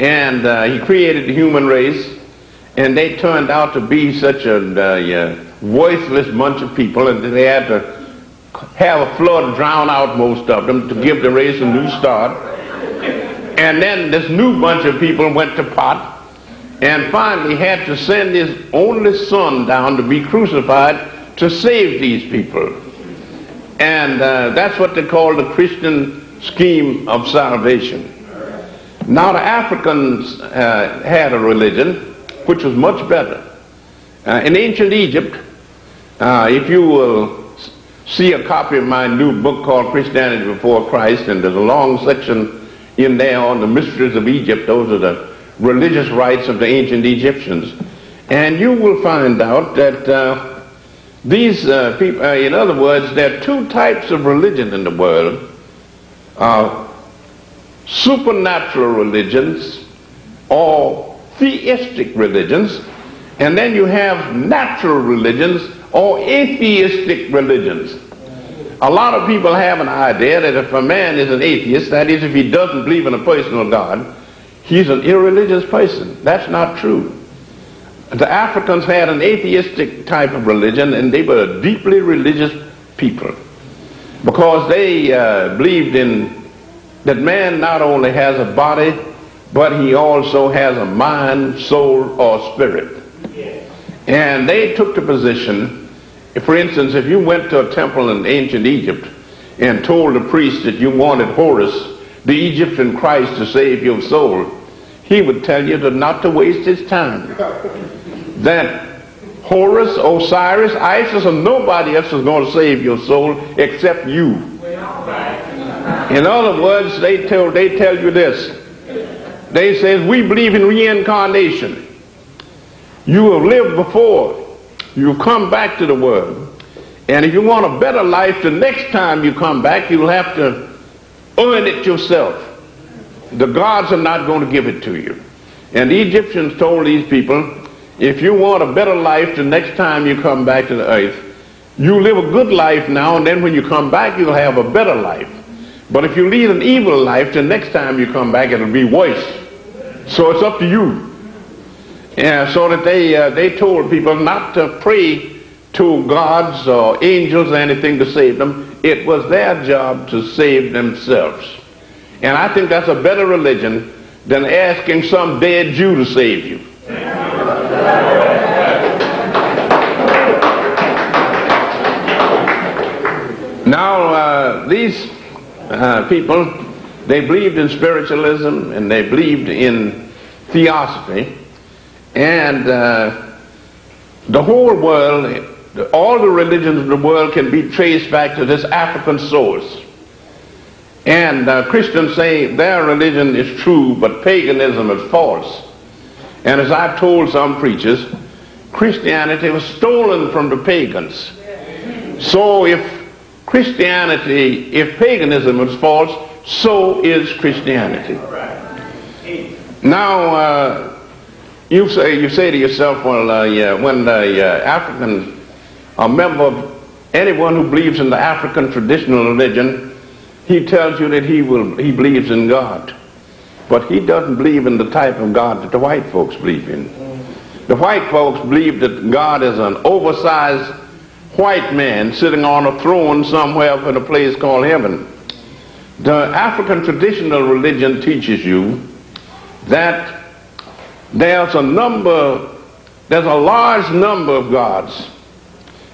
and he created the human race, and they turned out to be such a voiceless bunch of people, and they had to have a flood drown out most of them to give the race a new start. And then this new bunch of people went to pot, and finally had to send his only son down to be crucified to save these people. And that's what they call the Christian scheme of salvation. Now the Africans had a religion which was much better. In ancient Egypt, if you will see a copy of my new book called Christianity Before Christ, and there's a long section in there on the mysteries of Egypt. Those are the religious rites of the ancient Egyptians. And you will find out that these people, in other words, there are two types of religion in the world. Supernatural religions or theistic religions, and then you have natural religions or atheistic religions. A lot of people have an idea that if a man is an atheist, that is, if he doesn't believe in a personal God, he's an irreligious person. That's not true. The Africans had an atheistic type of religion, and they were deeply religious people because they believed in that man not only has a body, but he also has a mind, soul, or spirit. And they took the position, for instance, if you went to a temple in ancient Egypt and told the priest that you wanted Horus, the Egyptian Christ, to save your soul, he would tell you not to waste his time. That Horus, Osiris, Isis, or nobody else is going to save your soul except you. In other words, they tell you this. They say, we believe in reincarnation. You have lived before. You've come back to the world. And if you want a better life, the next time you come back, you'll have to earn it yourself. The gods are not going to give it to you. And the Egyptians told these people, if you want a better life the next time you come back to the earth, you live a good life now, and then when you come back, you'll have a better life. But if you lead an evil life, the next time you come back, it'll be worse. So it's up to you. Yeah, so that they told people not to pray to gods or angels or anything to save them. It was their job to save themselves. And I think that's a better religion than asking some dead Jew to save you. Now, these people, they believed in spiritualism and they believed in theosophy. And the whole world, all the religions of the world can be traced back to this African source. And Christians say their religion is true, but paganism is false. And as I've told some preachers, Christianity was stolen from the pagans. So if paganism is false, so is Christianity. Now, you say to yourself, well, when the African, a member of anyone who believes in the African traditional religion, he tells you that he believes in God. But he doesn't believe in the type of God that the white folks believe in. The white folks believe that God is an oversized white man sitting on a throne somewhere in a place called heaven. The African traditional religion teaches you that there's a large number of gods.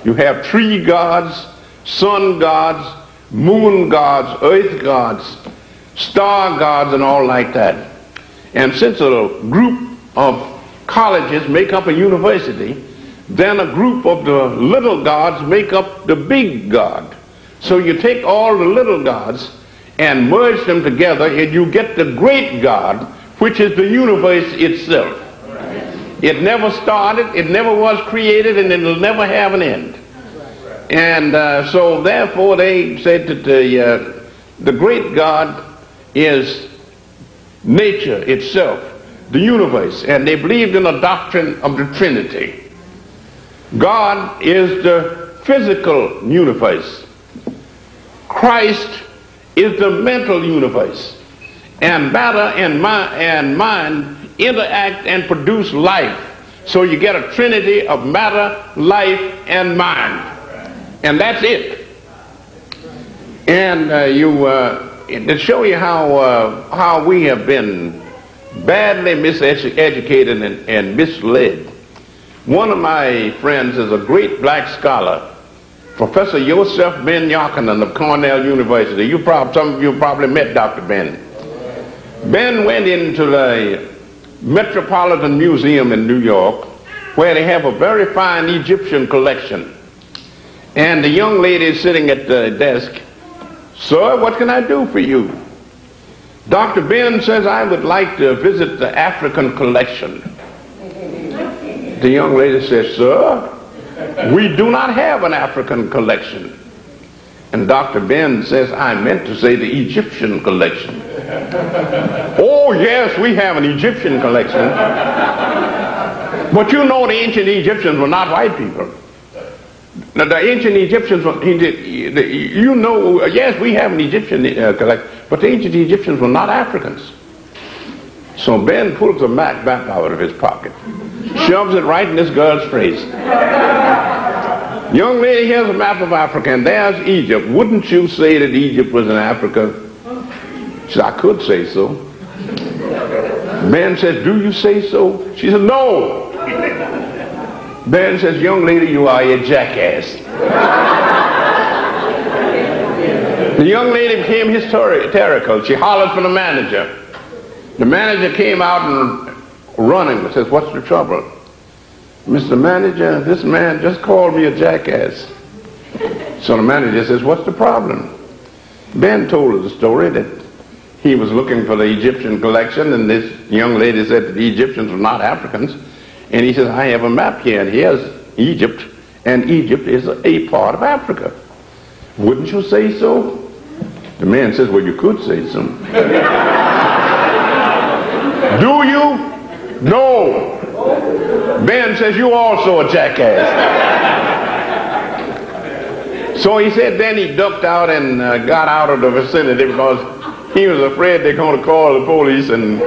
You have tree gods, sun gods, moon gods, earth gods, star gods, and all like that. And since a group of colleges make up a university, then a group of the little gods make up the big God. So you take all the little gods and merge them together, and you get the great God, which is the universe itself. It never started, it never was created, and it will never have an end. And so therefore they said that the great God is nature itself, the universe, and they believed in a doctrine of the Trinity. God is the physical universe. Christ is the mental universe. and matter and mind interact and produce life. So you get a trinity of matter, life, and mind. And that's it. And to show you how we have been badly miseducated and misled, one of my friends is a great black scholar, Professor Yosef Ben Yochanan of Cornell University. Some of you probably met Dr. Ben. Ben went into the Metropolitan Museum in New York, where they have a very fine Egyptian collection. And the young lady is sitting at the desk. "Sir, what can I do for you?" Dr. Ben says, "I would like to visit the African collection." The young lady says, "Sir, we do not have an African collection." And Dr. Ben says, "I meant to say the Egyptian collection." "Oh, yes, we have an Egyptian collection." But you know the ancient Egyptians were not white people. Now, the ancient Egyptians, yes, we have an Egyptian collection, but the ancient Egyptians were not Africans. So Ben pulls a map out of his pocket, shoves it right in this girl's face. "Young lady, here's a map of Africa, and there's Egypt. Wouldn't you say that Egypt was in Africa?" She said, "I could say so." Ben says, "Do you say so?" She said, "No." Ben says, "Young lady, you are a jackass." The young lady became hysterical. She hollered for the manager. The manager came out and running and says, "What's the trouble?" "Mr. Manager, this man just called me a jackass." So the manager says, "What's the problem?" Ben told her the story that he was looking for the Egyptian collection, and this young lady said that the Egyptians were not Africans. And he says, "I have a map here, and here's Egypt, and Egypt is a part of Africa. Wouldn't you say so?" The man says, "Well, you could say so." "Do you?" "No." Ben says, "You also a jackass." So he said then he ducked out and got out of the vicinity because he was afraid they're going to call the police and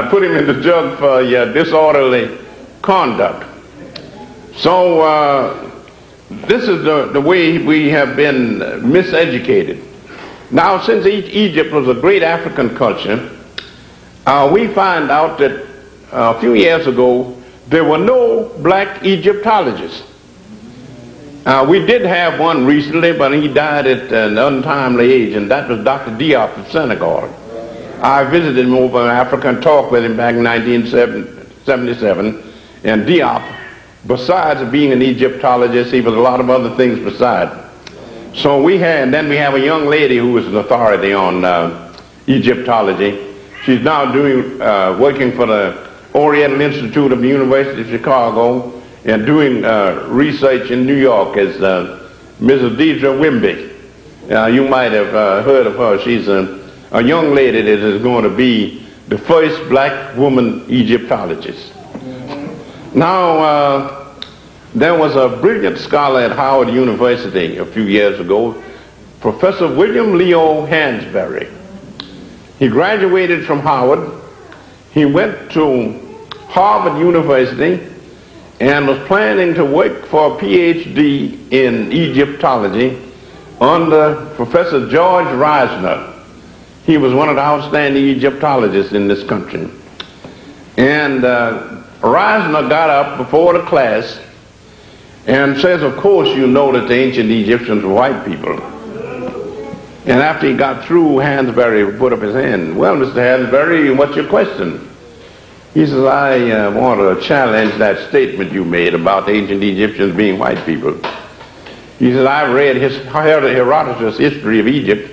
put him in the jug for disorderly conduct. So this is the way we have been miseducated. Now, since Egypt was a great African culture, we find out that a few years ago there were no black Egyptologists. We did have one recently, but he died at an untimely age, and that was Dr. Diop of Senegal. I visited him over in Africa and talked with him back in 1977. And Diop, besides being an Egyptologist, he was a lot of other things besides. So then we have a young lady who is an authority on Egyptology. She's now working for the Oriental Institute of the University of Chicago and doing research in New York as Mrs. Deidre Wimby. You might have heard of her. She's a young lady that is going to be the first black woman Egyptologist. Now, there was a brilliant scholar at Howard University a few years ago, Professor William Leo Hansberry. He graduated from Howard. He went to Harvard University and was planning to work for a PhD in Egyptology under Professor George Reisner. He was one of the outstanding Egyptologists in this country. And Reisner got up before the class and says, "Of course you know that the ancient Egyptians were white people." And after he got through, Hansberry put up his hand. "Well, Mr. Hansberry, what's your question?" He says, "I want to challenge that statement you made about the ancient Egyptians being white people." He says, "I've read Herodotus' history of Egypt,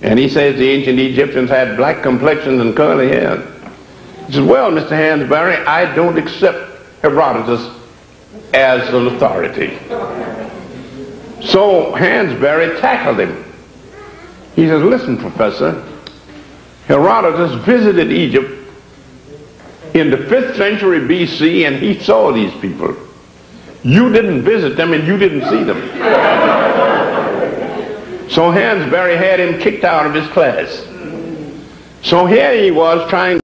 and he says the ancient Egyptians had black complexions and curly hair." He says, "Well, Mr. Hansberry, I don't accept Herodotus as an authority." So Hansberry tackled him. He says, "Listen, Professor, Herodotus visited Egypt in the 5th century BC, and he saw these people. You didn't visit them, and you didn't see them." So Hansberry had him kicked out of his class. So here he was trying